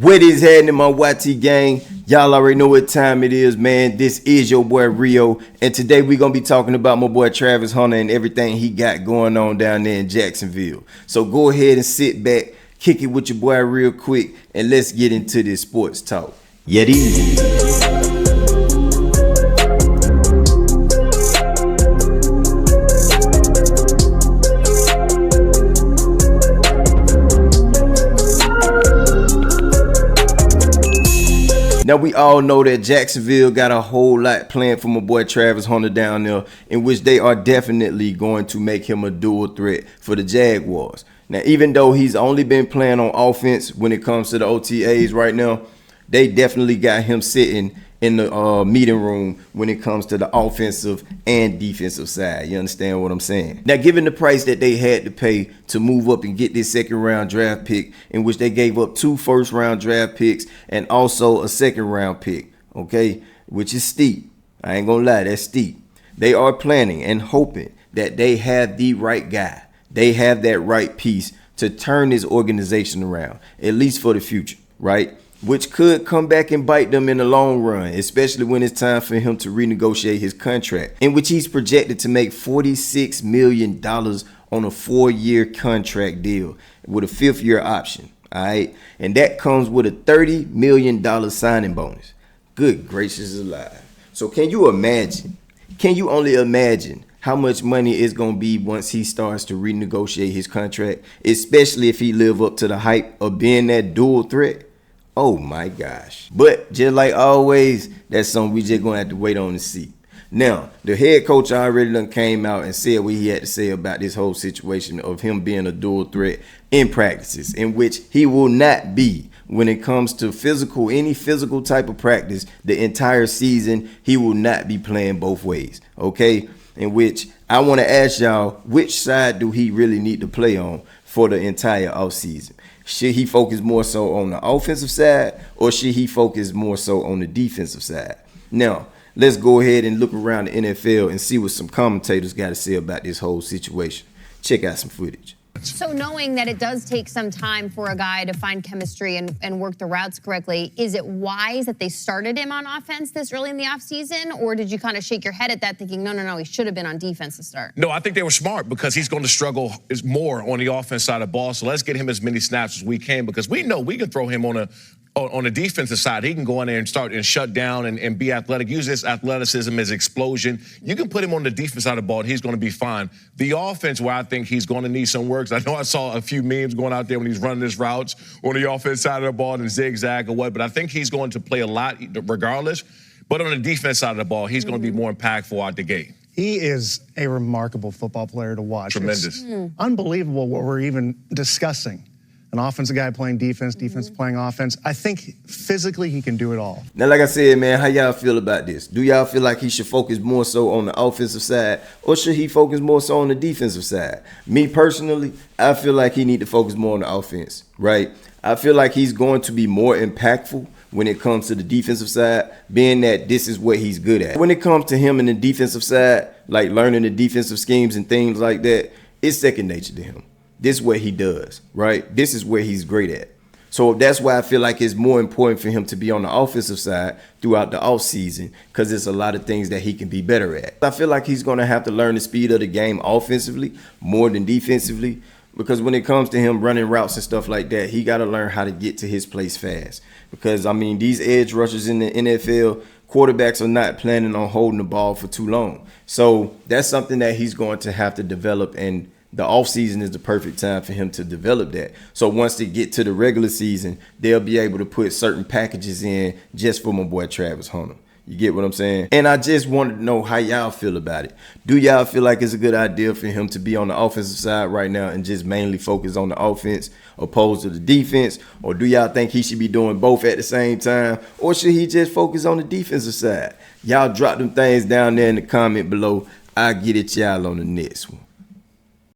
What is happening, my YT gang? Y'all already know what time it is, man. This is your boy Rio, and today we're gonna be talking about my boy Travis Hunter and everything he got going on down there in Jacksonville. So go ahead and sit back, kick it with your boy real quick, and let's get into this sports talk. Yeti. Now, we all know that Jacksonville got a whole lot planned for my boy Travis Hunter down there, in which they are definitely going to make him a dual threat for the Jaguars. Now, even though he's only been playing on offense when it comes to the OTAs right now, they definitely got him sitting in the meeting room when it comes to the offensive and defensive side. You understand what I'm saying? Now, given the price that they had to pay to move up and get this second round draft pick, in which they gave up 2 first-round draft picks and also a second-round pick, okay, which is steep. I ain't gonna lie, that's steep. They are planning and hoping that they have the right guy. They have that right piece to turn this organization around, at least for the future, right? Which could come back and bite them in the long run, especially when it's time for him to renegotiate his contract, in which he's projected to make $46 million on a 4-year contract deal with a 5th-year option, all right? And that comes with a $30 million signing bonus. Good gracious alive. So can you imagine? Can you only imagine how much money it's going to be once he starts to renegotiate his contract, especially if he live up to the hype of being that dual threat? Oh my gosh. But just like always, that's something we just gonna have to wait on and see. Now, the head coach already done came out and said what he had to say about this whole situation of him being a dual threat in practices, in which he will not be when it comes to any physical type of practice. The entire season, he will not be playing both ways, okay? In which I want to ask y'all, which side do he really need to play on for the entire offseason? Should he focus more so on the offensive side, or should he focus more so on the defensive side? Now, let's go ahead and look around the NFL and see what some commentators got to say about this whole situation. Check out some footage. So knowing that it does take some time for a guy to find chemistry and work the routes correctly, is it wise that they started him on offense this early in the offseason? Or did you kind of shake your head at that thinking, no, he should have been on defense to start? No, I think they were smart because he's going to struggle more on the offense side of the ball. So let's get him as many snaps as we can, because we know we can throw him on the defensive side. He can go in there and start and shut down and be athletic. Use his athleticism, his explosion. You can put him on the defense side of the ball and he's going to be fine. The offense, where I think he's going to need some work, I know I saw a few memes going out there when he's running his routes on the offense side of the ball and zigzag or what, but I think he's going to play a lot regardless. But on the defense side of the ball, he's going to be more impactful out the gate. He is a remarkable football player to watch. Tremendous. It's unbelievable what we're even discussing. An offensive guy playing defense, defense playing offense. I think physically he can do it all. Now, like I said, man, how y'all feel about this? Do y'all feel like he should focus more so on the offensive side, or should he focus more so on the defensive side? Me personally, I feel like he need to focus more on the offense, right? I feel like he's going to be more impactful when it comes to the defensive side, being that this is what he's good at. When it comes to him in the defensive side, like learning the defensive schemes and things like that, it's second nature to him. This is what he does, right? This is where he's great at. So that's why I feel like it's more important for him to be on the offensive side throughout the offseason, because there's a lot of things that he can be better at. I feel like he's going to have to learn the speed of the game offensively more than defensively, because when it comes to him running routes and stuff like that, he got to learn how to get to his place fast. Because, I mean, these edge rushers in the NFL, quarterbacks are not planning on holding the ball for too long. So that's something that he's going to have to develop, and the offseason is the perfect time for him to develop that. So once they get to the regular season, they'll be able to put certain packages in just for my boy Travis Hunter. You get what I'm saying? And I just wanted to know how y'all feel about it. Do y'all feel like it's a good idea for him to be on the offensive side right now and just mainly focus on the offense opposed to the defense? Or do y'all think he should be doing both at the same time? Or should he just focus on the defensive side? Y'all drop them things down there in the comment below. I'll get at y'all on the next one.